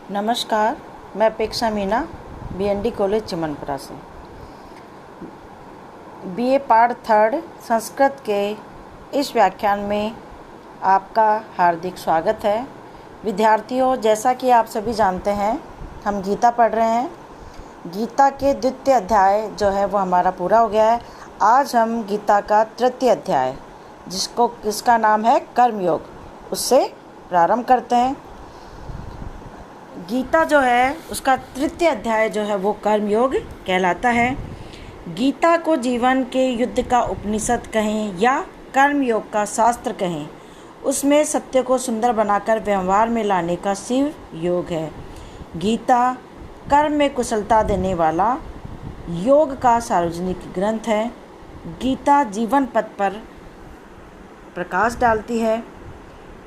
नमस्कार, मैं अपेक्षा मीना बीएनडी कॉलेज चिमनपुरा से बीए पार्ट 3 संस्कृत के इस व्याख्यान में आपका हार्दिक स्वागत है। विद्यार्थियों, जैसा कि आप सभी जानते हैं, हम गीता पढ़ रहे हैं। गीता के द्वितीय अध्याय जो है वो हमारा पूरा हो गया है। आज हम गीता का तृतीय अध्याय जिसका नाम है कर्मयोग, उससे प्रारंभ करते हैं। गीता जो है उसका तृतीय अध्याय जो है वो कर्मयोग कहलाता है। गीता को जीवन के युद्ध का उपनिषद कहें या कर्मयोग का शास्त्र कहें, उसमें सत्य को सुंदर बनाकर व्यवहार में लाने का शिव योग है। गीता कर्म में कुशलता देने वाला योग का सार्वजनिक ग्रंथ है। गीता जीवन पथ पर प्रकाश डालती है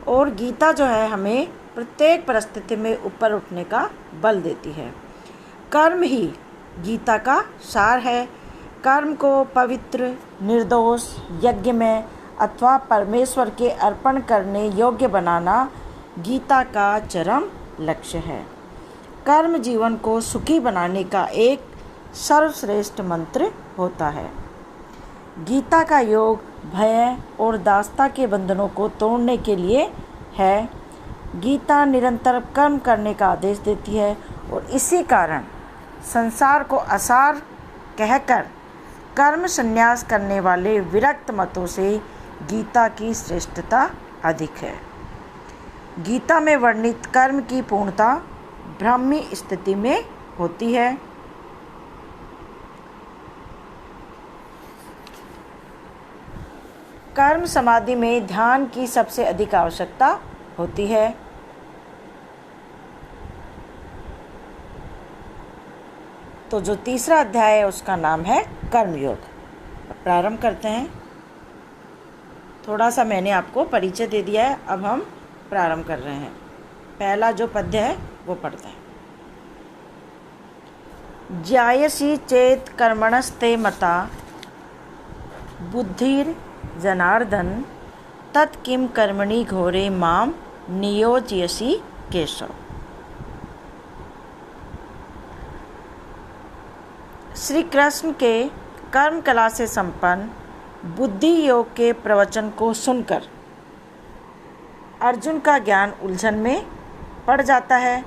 और गीता जो है हमें प्रत्येक परिस्थिति में ऊपर उठने का बल देती है। कर्म ही गीता का सार है। कर्म को पवित्र, निर्दोष, यज्ञ में अथवा परमेश्वर के अर्पण करने योग्य बनाना गीता का चरम लक्ष्य है। कर्म जीवन को सुखी बनाने का एक सर्वश्रेष्ठ मंत्र होता है। गीता का योग भय और दासता के बंधनों को तोड़ने के लिए है। गीता निरंतर कर्म करने का आदेश देती है और इसी कारण संसार को असार कहकर कर्म संन्यास करने वाले विरक्त मतों से गीता की श्रेष्ठता अधिक है। गीता में वर्णित कर्म की पूर्णता ब्राह्मी स्थिति में होती है। कर्म समाधि में ध्यान की सबसे अधिक आवश्यकता होती है। तो जो तीसरा अध्याय है उसका नाम है कर्मयोग। प्रारंभ करते हैं। थोड़ा सा मैंने आपको परिचय दे दिया है, अब हम प्रारंभ कर रहे हैं। पहला जो पद्य है वो पढ़ते हैं। ज्यायसी चेत कर्मणस्ते मता बुद्धिर जनार्दन तत्किम कर्मणि घोरे माम नियोजयसि केशव। श्री कृष्ण के कर्म कला से संपन्न बुद्धि योग के प्रवचन को सुनकर अर्जुन का ज्ञान उलझन में पड़ जाता है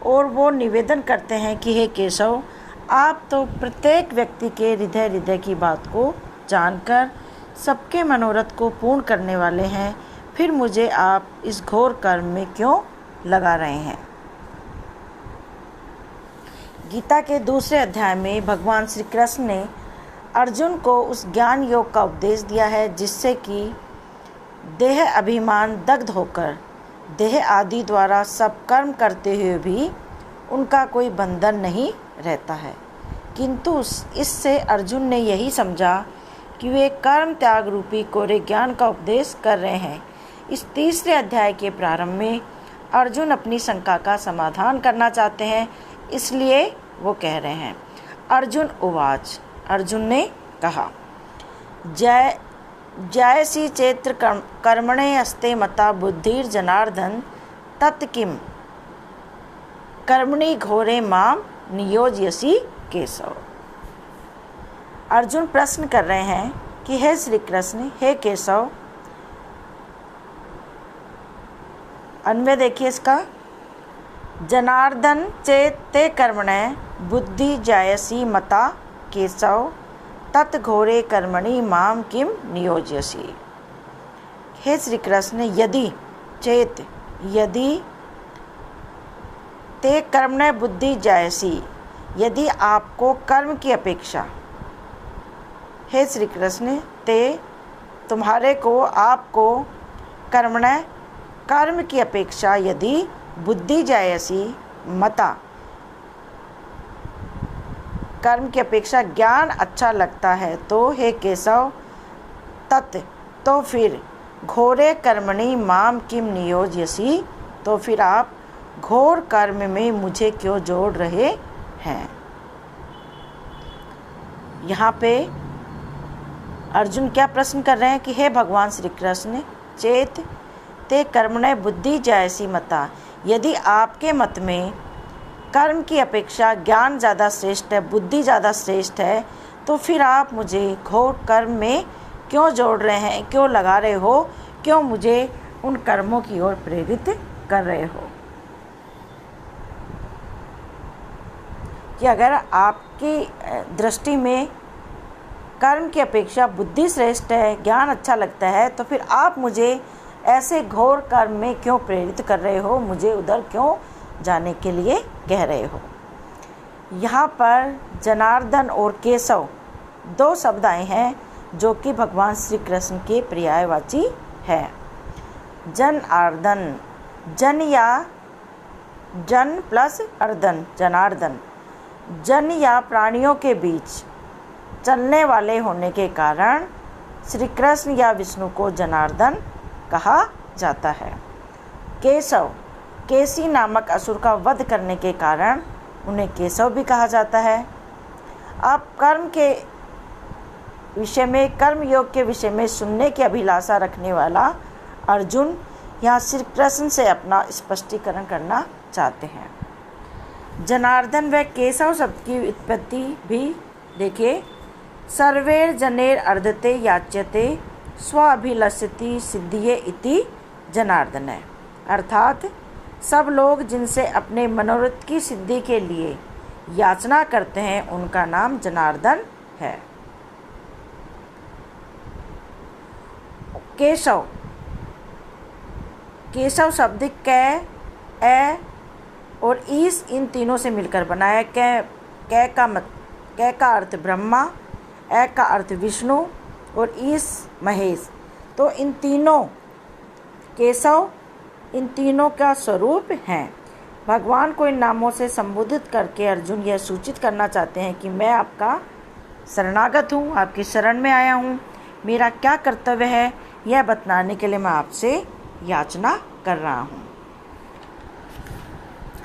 और वो निवेदन करते हैं कि हे केशव, आप तो प्रत्येक व्यक्ति के हृदय की बात को जानकर सबके मनोरथ को पूर्ण करने वाले हैं, फिर मुझे आप इस घोर कर्म में क्यों लगा रहे हैं। गीता के दूसरे अध्याय में भगवान श्री कृष्ण ने अर्जुन को उस ज्ञान योग का उपदेश दिया है जिससे कि देह अभिमान दग्ध होकर देह आदि द्वारा सब कर्म करते हुए भी उनका कोई बंधन नहीं रहता है। किंतु इससे अर्जुन ने यही समझा कि वे कर्म त्याग रूपी कोरे ज्ञान का उपदेश कर रहे हैं। इस तीसरे अध्याय के प्रारंभ में अर्जुन अपनी शंका का समाधान करना चाहते हैं, इसलिए वो कह रहे हैं। अर्जुन उवाच, अर्जुन ने कहा, जयसी चैत्र कर्मणे अस्ते मता बुद्धिर जनार्दन तत्किम कर्मणि घोरे माम नियोजयसि केशव। अर्जुन प्रश्न कर रहे हैं कि हे श्री कृष्ण, हे केशव। अन्वय देखिए इसका। जनार्दन चेते कर्मणे बुद्धि जायसी मता केशव तत् घोरे कर्मणि माम किम नियोजयसि। हे श्री कृष्ण, यदि ते कर्मणे बुद्धि जायसी, यदि आपको कर्म की अपेक्षा, हे श्री कृष्ण, ते तुम्हारे को, आपको कर्मणे कर्म की अपेक्षा यदि बुद्धि जायसी मता, कर्म की अपेक्षा ज्ञान अच्छा लगता है, तो हे केशव तत्, तो फिर घोरे कर्मणि माम किम नियोजयसि, तो फिर आप घोर कर्म में मुझे क्यों जोड़ रहे हैं। यहाँ पे अर्जुन क्या प्रश्न कर रहे हैं कि हे भगवान श्री कृष्ण, चेत ते कर्मणय बुद्धि जायसी मता, यदि आपके मत में कर्म की अपेक्षा ज्ञान ज़्यादा श्रेष्ठ है, बुद्धि ज़्यादा श्रेष्ठ है, तो फिर आप मुझे घोर कर्म में क्यों जोड़ रहे हैं, क्यों लगा रहे हो, क्यों मुझे उन कर्मों की ओर प्रेरित कर रहे हो। कि अगर आपकी दृष्टि में कर्म की अपेक्षा बुद्धि श्रेष्ठ है, ज्ञान अच्छा लगता है, तो फिर आप मुझे ऐसे घोर कर्म में क्यों प्रेरित कर रहे हो, मुझे उधर क्यों जाने के लिए कह रहे हो। यहाँ पर जनार्दन और केशव दो शब्द आए हैं जो कि भगवान श्री कृष्ण के पर्यायवाची है। जनार्दन, जन या जन प्लस अर्दन, जनार्दन। जन या प्राणियों के बीच चलने वाले होने के कारण श्री कृष्ण या विष्णु को जनार्दन कहा जाता है। केशव, केसी नामक असुर का वध करने के कारण उन्हें केशव भी कहा जाता है। आप कर्म के विषय में, कर्म योग के विषय में सुनने की अभिलाषा रखने वाला अर्जुन यहाँ श्री कृष्ण से अपना स्पष्टीकरण करना चाहते हैं। जनार्दन व केशव शब्द की उत्पत्ति भी देखिए। सर्वेर जनेर अर्धते याच्यते स्वाभिलषति सिद्धिये इति जनार्दन है, अर्थात सब लोग जिनसे अपने मनोरथ की सिद्धि के लिए याचना करते हैं उनका नाम जनार्दन है। केशव, केशव शब्द कै, ए और ईस इन तीनों से मिलकर बना है। कै का अर्थ ब्रह्मा, ए का अर्थ विष्णु और ईस महेश। तो इन तीनों केशव इन तीनों का स्वरूप हैं। भगवान को इन नामों से संबोधित करके अर्जुन यह सूचित करना चाहते हैं कि मैं आपका शरणागत हूँ, आपकी शरण में आया हूँ, मेरा क्या कर्तव्य है यह बतलाने के लिए मैं आपसे याचना कर रहा हूँ।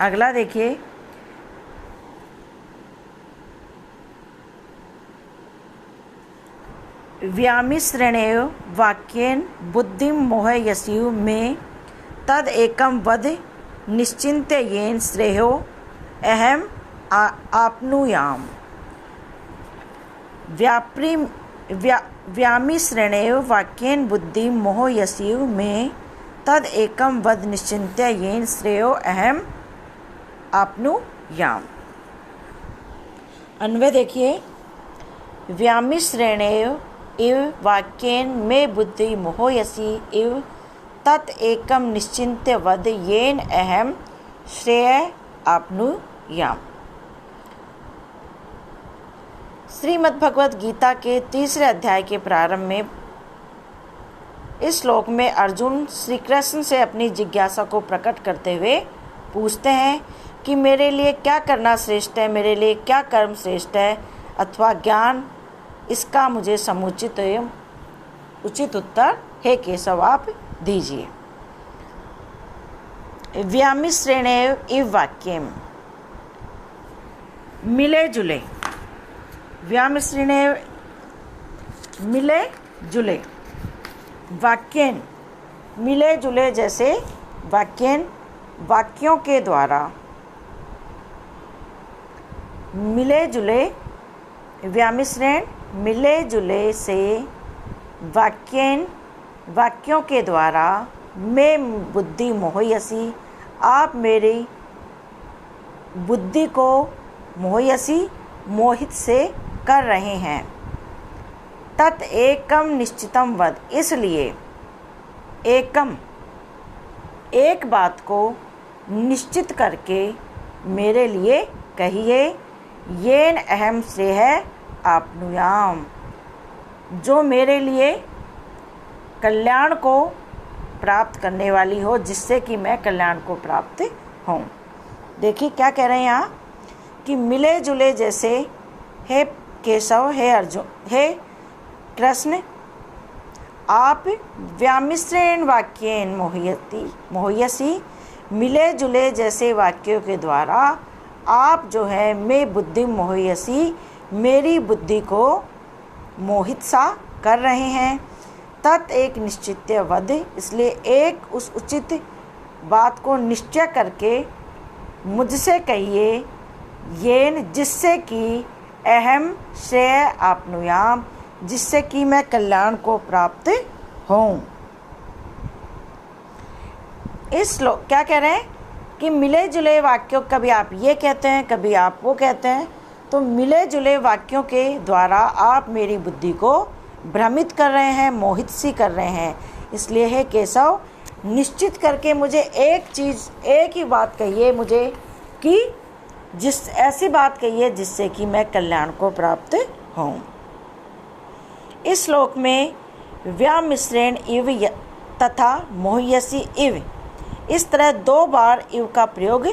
अगला देखिए, व्यामिश्रणेव वाक्येन बुद्धिं मोहयसीव में तद एकम वद निश्चिन्त्य येन श्रेयो अहम आपनुयाम। व्यामिश्रणेव वाक्येन बुद्धिं मोहयसीव में तद एकम वद निश्चिन्त्य येन श्रेयो अहम आपनुयाम। अन्वय देखिए। व्यामिश्रणेव इव वाक्येन में बुद्धि मोहयसी इव तत् एकम निश्चिन्त्य वद येन अहम श्रेय आपनुयाम। श्रीमद् भगवद गीता के 3 अध्याय के प्रारंभ में इस श्लोक में अर्जुन श्री कृष्ण से अपनी जिज्ञासा को प्रकट करते हुए पूछते हैं कि मेरे लिए क्या करना श्रेष्ठ है, मेरे लिए क्या कर्म श्रेष्ठ है अथवा ज्ञान, इसका मुझे समुचित एवं उचित उत्तर हे केशव आप दीजिए। व्यामिश्रणेव इव वाक्यम, मिले जुले, व्यामिश्रणेव मिले जुले, वाक्यन मिले जुले जैसे वाक्यन वाक्यों के द्वारा, मिले जुले व्यामिश्रण मिले जुले से वाक्यन वाक्यों के द्वारा मैं बुद्धि मोहयसी आप मेरी बुद्धि को मोहयसी मोहित से कर रहे हैं। तत् एकम निश्चितम वद, इसलिए एकम एक बात को निश्चित करके मेरे लिए कहिए, येन अहम श्रेय आपनुयाम, जो मेरे लिए कल्याण को प्राप्त करने वाली हो, जिससे कि मैं कल्याण को प्राप्त हूँ। देखिए क्या कह रहे हैं यहाँ कि मिले जुले जैसे हे केशव, हे अर्जुन, हे कृष्ण, आप व्यामिश्रण वाक्येन मोहयसी मिले जुले जैसे वाक्यों के द्वारा आप जो है मैं बुद्धि मोहयसी मेरी बुद्धि को मोहित सा कर रहे हैं। तत् एक निश्चित्य वध, इसलिए एक उस उचित बात को निश्चय करके मुझसे कहिए येन जिससे कि अहम श्रेय आपनुयाम, जिससे कि मैं कल्याण को प्राप्त होऊं। इस श्लोक क्या कह रहे हैं कि मिले जुले वाक्यों, कभी आप ये कहते हैं कभी आप वो कहते हैं, तो मिले जुले वाक्यों के द्वारा आप मेरी बुद्धि को भ्रमित कर रहे हैं, मोहित सी कर रहे हैं। इसलिए हे केशव, निश्चित करके मुझे एक ही बात कहिए मुझे, कि ऐसी बात कहिए जिससे कि मैं कल्याण को प्राप्त होऊं। इस श्लोक में व्यामिश्रेण इव तथा मोहयसी इव, इस तरह 2 बार इव का प्रयोग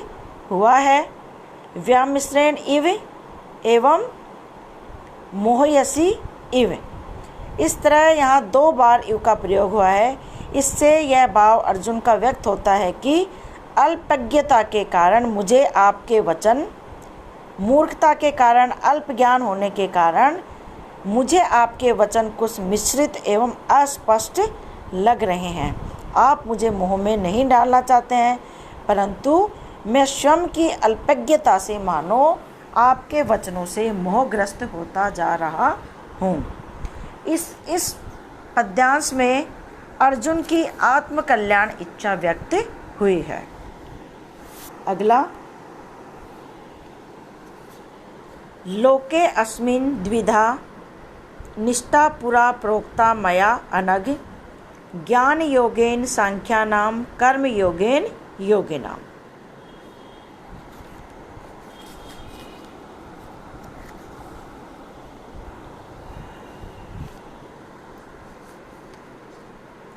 हुआ है। व्यामिश्रेण इव एवं मोहयसी इव, इस तरह यहाँ 2 बार इव का प्रयोग हुआ है। इससे यह भाव अर्जुन का व्यक्त होता है कि अल्पज्ञता के कारण मुझे आपके वचन, मूर्खता के कारण, अल्प ज्ञान होने के कारण मुझे आपके वचन कुछ मिश्रित एवं अस्पष्ट लग रहे हैं। आप मुझे मोह में नहीं डालना चाहते हैं, परंतु मैं स्वयं की अल्पज्ञता से मानो आपके वचनों से मोहग्रस्त होता जा रहा हूँ। इस पद्यांश में अर्जुन की आत्मकल्याण इच्छा व्यक्त हुई है। अगला, लोके अस्मिन् द्विधा निष्ठा पुरा प्रोक्ता मया अनघ, ज्ञान योगेन सांख्यानां कर्म योगेन योगिनाम्।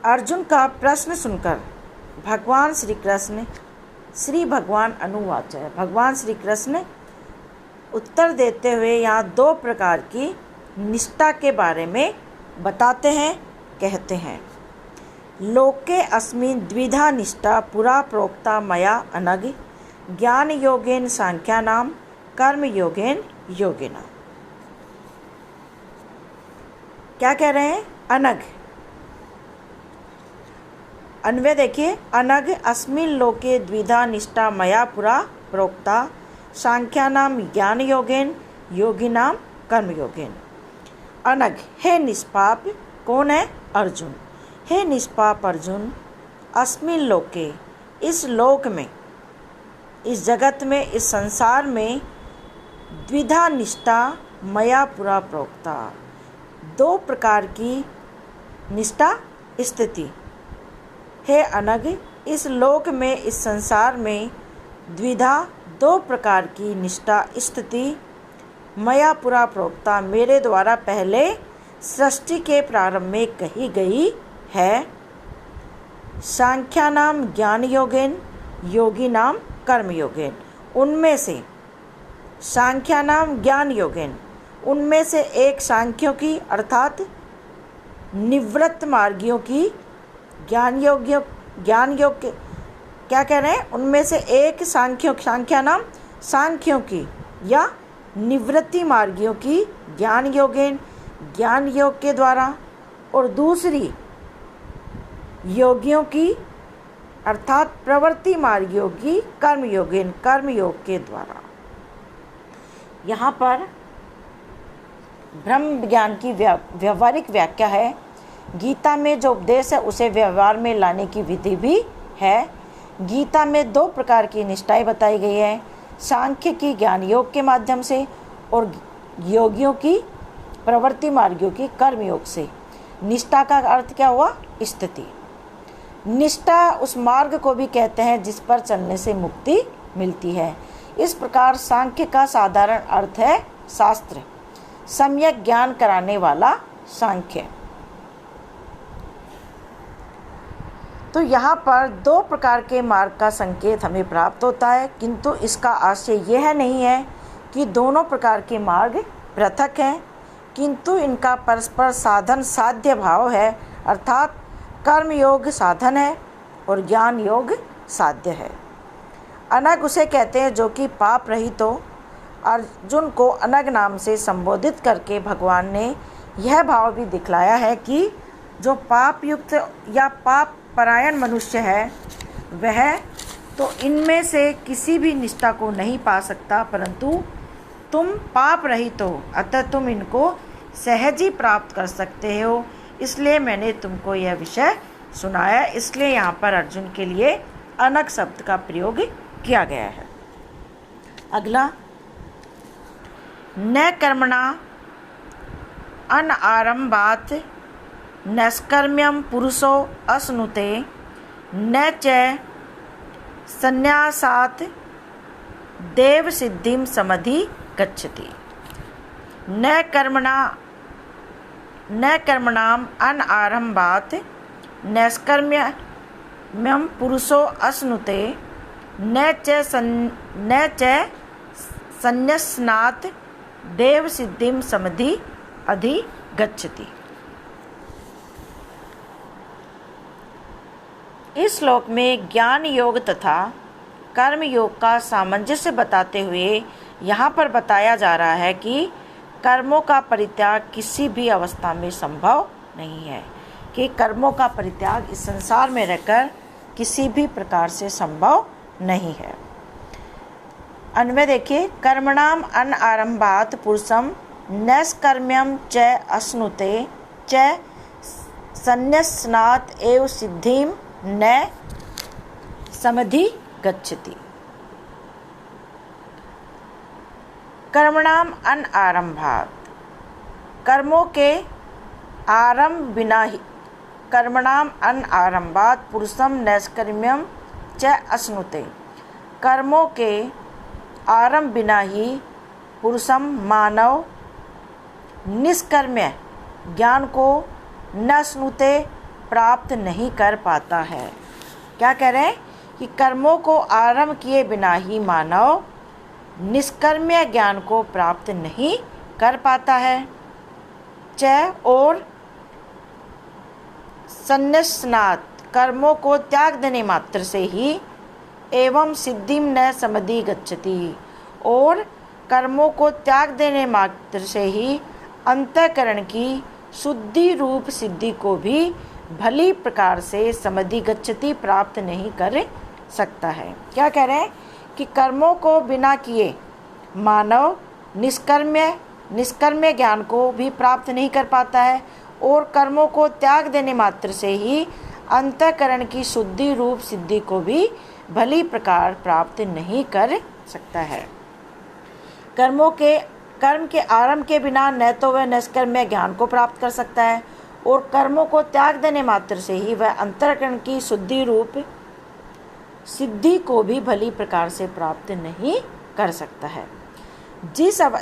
अर्जुन का प्रश्न सुनकर भगवान श्री कृष्ण, श्री भगवान अनुवाच है, भगवान श्री कृष्ण उत्तर देते हुए यहाँ 2 प्रकार की निष्ठा के बारे में बताते हैं। कहते हैं, लोके अस्मिन् द्विधा निष्ठा पुरा प्रोक्ता मया अनघ, ज्ञान योगेन सांख्यानां कर्म योगेन योगिनाम्। क्या कह रहे हैं? अनघ, अन्वय देखिए, अनघ अस्मिन् लोके द्विधा निष्ठा मया पुरा प्रोक्ता सांख्यानां ज्ञान योगेन योगिनां कर्म योगेन। अनघ, हे निष्पाप, कौन है? अर्जुन। हे निष्पाप अर्जुन, अस्मिन् लोके, इस लोक में, इस जगत में, इस संसार में, द्विधा निष्ठा मया पुरा प्रोक्ता, 2 प्रकार की निष्ठा स्थिति। हे अनघ, इस लोक में, इस संसार में द्विधा 2 प्रकार की निष्ठा स्थिति मया पुरा प्रोक्ता, मेरे द्वारा पहले सृष्टि के प्रारंभ में कही गई है। सांख्यानाम ज्ञान योगेन योगिनाम कर्म योगेन, उनमें से सांख्यानाम ज्ञान योगेन, उनमें से एक सांख्यों की अर्थात निवृत्त मार्गियों की, ज्ञान योग क्या कह रहे हैं? उनमें से एक सांख्यानाम सांख्यों की या निवृत्ति मार्गियों की ज्ञान योगेन, ज्ञान योग के द्वारा, और दूसरी योगियों की अर्थात प्रवृत्ति मार्गियों की कर्म योगेन, कर्म योग के द्वारा। यहाँ पर ब्रह्म ज्ञान की व्यवहारिक व्याख्या है। गीता में जो उपदेश है उसे व्यवहार में लाने की विधि भी है। गीता में 2 प्रकार की निष्ठाएं बताई गई है, सांख्य की ज्ञान योग के माध्यम से और योगियों की प्रवृत्ति मार्गियों की कर्म योग से। निष्ठा का अर्थ क्या हुआ? स्थिति। निष्ठा उस मार्ग को भी कहते हैं जिस पर चलने से मुक्ति मिलती है। इस प्रकार सांख्य का साधारण अर्थ है शास्त्र, सम्यक ज्ञान कराने वाला सांख्य। तो यहाँ पर 2 प्रकार के मार्ग का संकेत हमें प्राप्त होता है, किंतु इसका आशय यह नहीं है कि दोनों प्रकार के मार्ग पृथक हैं, किंतु इनका परस्पर साधन साध्य भाव है, अर्थात कर्म योग साधन है और ज्ञान योग साध्य है। अनघ उसे कहते हैं जो कि पाप रहित हो। अर्जुन को अनघ नाम से संबोधित करके भगवान ने यह भाव भी दिखलाया है कि जो पाप युक्त या पाप परायण मनुष्य है वह तो इनमें से किसी भी निष्ठा को नहीं पा सकता, परंतु तुम पाप रहित हो, अतः तुम इनको सहज ही प्राप्त कर सकते हो, इसलिए मैंने तुमको यह विषय सुनाया। इसलिए यहाँ पर अर्जुन के लिए अनग शब्द का प्रयोग किया गया है। अगला, न कर्मणा अनारंभात् नैष्कर्म्यं पुरुषो अश्नुते न च संन्यासात् देव सिद्धिं समधि गच्छति। न कर्मणाम अनारंभात् नैष्कर्म्यं पुरुषो अश्नुते न च संन्यसनात् देव सिद्धिं समधि अधिगच्छति। इस श्लोक में ज्ञान योग तथा कर्म योग का सामंजस्य बताते हुए यहाँ पर बताया जा रहा है कि कर्मों का परित्याग किसी भी अवस्था में संभव नहीं है, कि कर्मों का परित्याग इस संसार में रहकर किसी भी प्रकार से संभव नहीं है। अन्वय देखिए, कर्मणाम अनारंभात् पुरुषम नैष्कर्म्यं च अश्नुते च संन्यसनात् एव सिद्धिं न समधि गच्छति। कर्मणाम अनारंभात्, कर्मों के आरंभ बिना ही, कर्मणाम अनारंभात् पुरुषम नैष्कर्म्यं च अश्नुते, कर्मों के आरंभ बिना ही पुरुषम मानव निष्कर्म्य ज्ञान को न श्नुते प्राप्त नहीं कर पाता है। क्या कह रहे हैं कि कर्मों को आरंभ किए बिना ही मानव निष्कर्म्य ज्ञान को प्राप्त नहीं कर पाता है। च और संन्यसनात्, कर्मों को त्याग देने मात्र से ही एवं सिद्धिं न समधि गच्छति, और कर्मों को त्याग देने मात्र से ही अंतःकरण की शुद्धि रूप सिद्धि को भी भली प्रकार से समधि गच्छति प्राप्त नहीं कर सकता है। क्या कह रहे हैं कि कर्मों को बिना किए मानव निष्कर्म्य ज्ञान को भी प्राप्त नहीं कर पाता है, और कर्मों को त्याग देने मात्र से ही अंतःकरण की शुद्धि रूप सिद्धि को भी भली प्रकार प्राप्त नहीं कर सकता है। कर्म के आरंभ के बिना न तो वह निष्कर्म्य ज्ञान को प्राप्त कर सकता है, और कर्मों को त्याग देने मात्र से ही वह अंतःकरण की शुद्धि रूप सिद्धि को भी भली प्रकार से प्राप्त नहीं कर सकता है।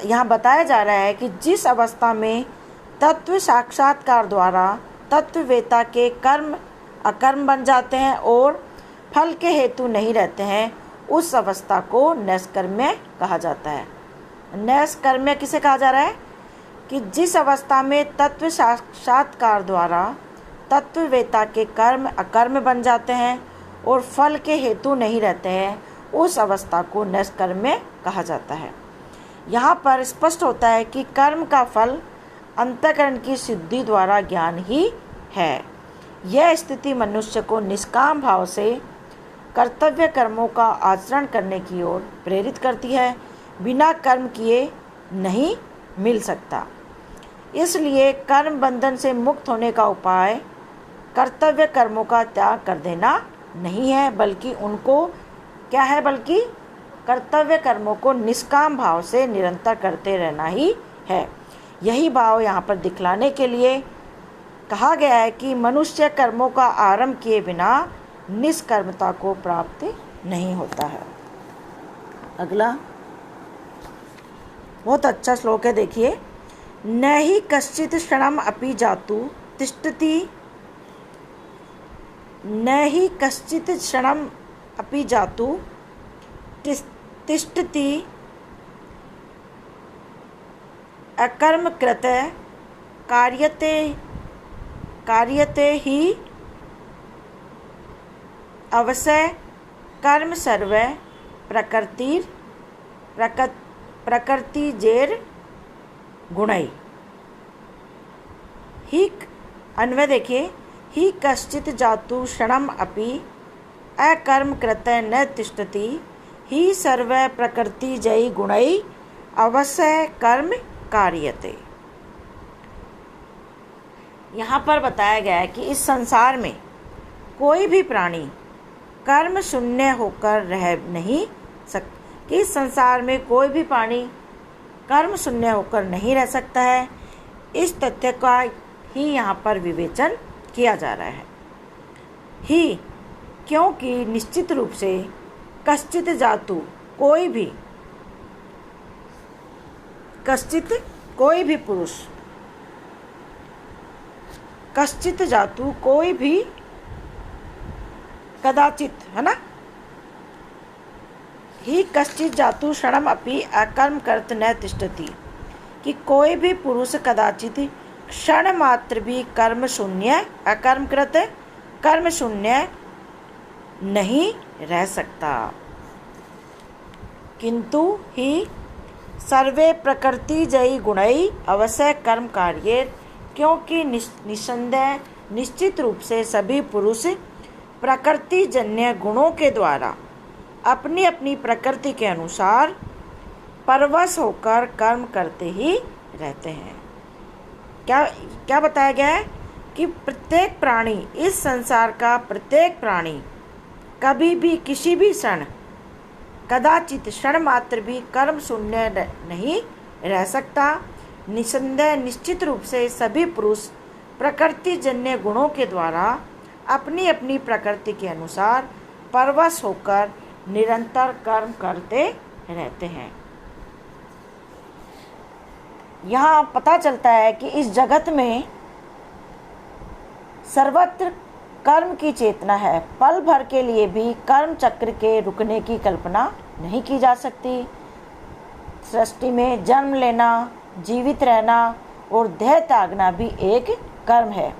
यहाँ बताया जा रहा है कि जिस अवस्था में तत्व साक्षात्कार द्वारा तत्ववेता के कर्म अकर्म बन जाते हैं और फल के हेतु नहीं रहते हैं, उस अवस्था को नैष्कर्म्य कहा जाता है। नैष्कर्म्य किसे कहा जा रहा है कि जिस अवस्था में तत्व साक्षात्कार द्वारा तत्ववेता के कर्म अकर्म बन जाते हैं और फल के हेतु नहीं रहते हैं, उस अवस्था को नैष्कर्म्य कहा जाता है। यहाँ पर स्पष्ट होता है कि कर्म का फल अंतःकरण की सिद्धि द्वारा ज्ञान ही है। यह स्थिति मनुष्य को निष्काम भाव से कर्तव्य कर्मों का आचरण करने की ओर प्रेरित करती है, बिना कर्म किए नहीं मिल सकता। इसलिए कर्म बंधन से मुक्त होने का उपाय कर्तव्य कर्मों का त्याग कर देना नहीं है, बल्कि उनको क्या है, बल्कि कर्तव्य कर्मों को निष्काम भाव से निरंतर करते रहना ही है। यही भाव यहाँ पर दिखलाने के लिए कहा गया है कि मनुष्य कर्मों का आरंभ किए बिना निष्कर्मता को प्राप्त नहीं होता है। अगला बहुत अच्छा श्लोक है, देखिए। न ही कश्चित् क्षणम अपि जातु तिष्ठति, न ही कश्चित् क्षणम अपि जातु तिष्ठति अकर्म कृत कार्यते ही अवश्य कर्म सर्व प्रकृतिजेर गुणै। ही अन्वय देखिए, ही कश्चित् जातु क्षणम अपि अकर्म कृत न तिष्ठति ही सर्व प्रकृति जयी गुणै अवश्य कर्म कार्यते। यहाँ पर बताया गया है कि इस संसार में कोई भी प्राणी कर्म शून्य होकर रह नहीं सकता, कि इस संसार में कोई भी प्राणी कर्म शून्य होकर नहीं रह सकता है। इस तथ्य का ही यहाँ पर विवेचन किया जा रहा है ही, क्योंकि निश्चित रूप से कश्चित जातु कोई भी पुरुष, कश्चित जातु कोई भी, कदाचित, है ना, ही कश्चित जातु क्षणम अपि अकर्म कर्त न तिष्ठति, कि कोई भी पुरुष कदाचित क्षण मात्र भी कर्म शून्य, अकर्म कृत कर्म शून्य नहीं रह सकता। किंतु ही सर्वे प्रकृति जयी गुणै अवश्य कर्म कार्ये, क्योंकि निसंदेह निश्चित रूप से सभी पुरुष प्रकृति जन्य गुणों के द्वारा अपनी अपनी प्रकृति के अनुसार परवश होकर कर्म करते ही रहते हैं। क्या बताया गया है कि प्रत्येक प्राणी, इस संसार का प्रत्येक प्राणी कभी भी किसी भी क्षण, कदाचित क्षण मात्र भी कर्म शून्य नहीं रह सकता। निसंदेह निश्चित रूप से सभी पुरुष प्रकृति जन्य गुणों के द्वारा अपनी अपनी प्रकृति के अनुसार परवश होकर निरंतर कर्म करते रहते हैं। यहाँ पता चलता है कि इस जगत में सर्वत्र कर्म की चेतना है। पल भर के लिए भी कर्म चक्र के रुकने की कल्पना नहीं की जा सकती। सृष्टि में जन्म लेना, जीवित रहना और देह त्यागना भी एक कर्म है।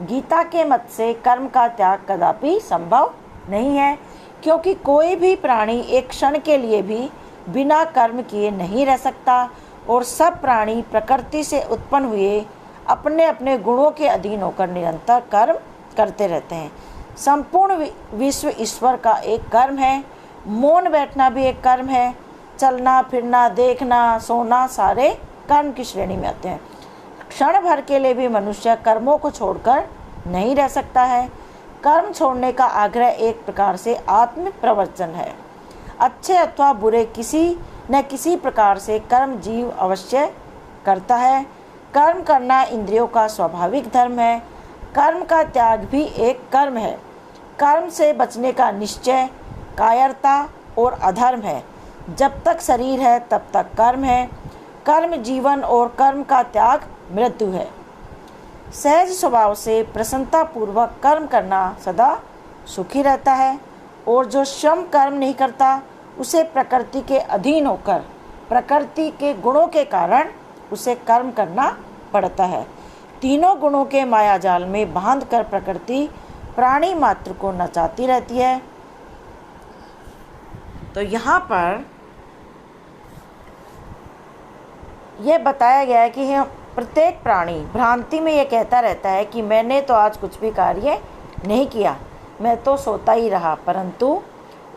गीता के मत से कर्म का त्याग कदापि संभव नहीं है, क्योंकि कोई भी प्राणी एक क्षण के लिए भी बिना कर्म किए नहीं रह सकता और सब प्राणी प्रकृति से उत्पन्न हुए अपने अपने गुणों के अधीन होकर निरंतर कर्म करते रहते हैं। संपूर्ण विश्व ईश्वर का एक कर्म है। मौन बैठना भी एक कर्म है। चलना फिरना, देखना, सोना सारे कर्म की श्रेणी में आते हैं। क्षण भर के लिए भी मनुष्य कर्मों को छोड़कर नहीं रह सकता है। कर्म छोड़ने का आग्रह एक प्रकार से आत्म प्रवचन है। अच्छे अथवा बुरे किसी न किसी प्रकार से कर्म जीव अवश्य करता है। कर्म करना इंद्रियों का स्वाभाविक धर्म है। कर्म का त्याग भी एक कर्म है। कर्म से बचने का निश्चय कायरता और अधर्म है। जब तक शरीर है तब तक कर्म है। कर्म जीवन और कर्म का त्याग मृत्यु है। सहज स्वभाव से प्रसन्नता पूर्वक कर्म करना सदा सुखी रहता है और जो श्रम कर्म नहीं करता उसे प्रकृति के अधीन होकर प्रकृति के गुणों के कारण उसे कर्म करना पड़ता है। तीनों गुणों के मायाजाल में बांधकर प्रकृति प्राणी मात्र को नचाती रहती है। तो यहाँ पर यह बताया गया है कि प्रत्येक प्राणी भ्रांति में यह कहता रहता है कि मैंने तो आज कुछ भी कार्य नहीं किया, मैं तो सोता ही रहा, परंतु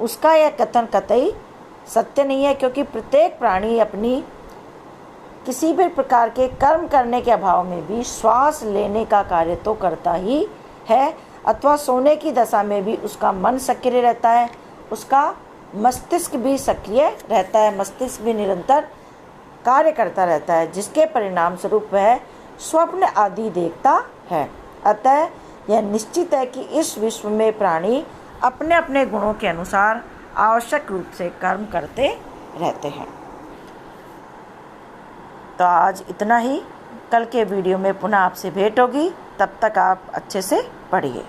उसका यह कथन कतई सत्य नहीं है, क्योंकि प्रत्येक प्राणी अपनी किसी भी प्रकार के कर्म करने के अभाव में भी श्वास लेने का कार्य तो करता ही है, अथवा सोने की दशा में भी उसका मन सक्रिय रहता है, उसका मस्तिष्क भी सक्रिय रहता है, मस्तिष्क भी निरंतर कार्य करता रहता है, जिसके परिणाम स्वरूप वह स्वप्न आदि देखता है। अतः यह निश्चित है कि इस विश्व में प्राणी अपने अपने गुणों के अनुसार आवश्यक रूप से कर्म करते रहते हैं। तो आज इतना ही। कल के वीडियो में पुनः आपसे भेंट होगी। तब तक आप अच्छे से पढ़िए।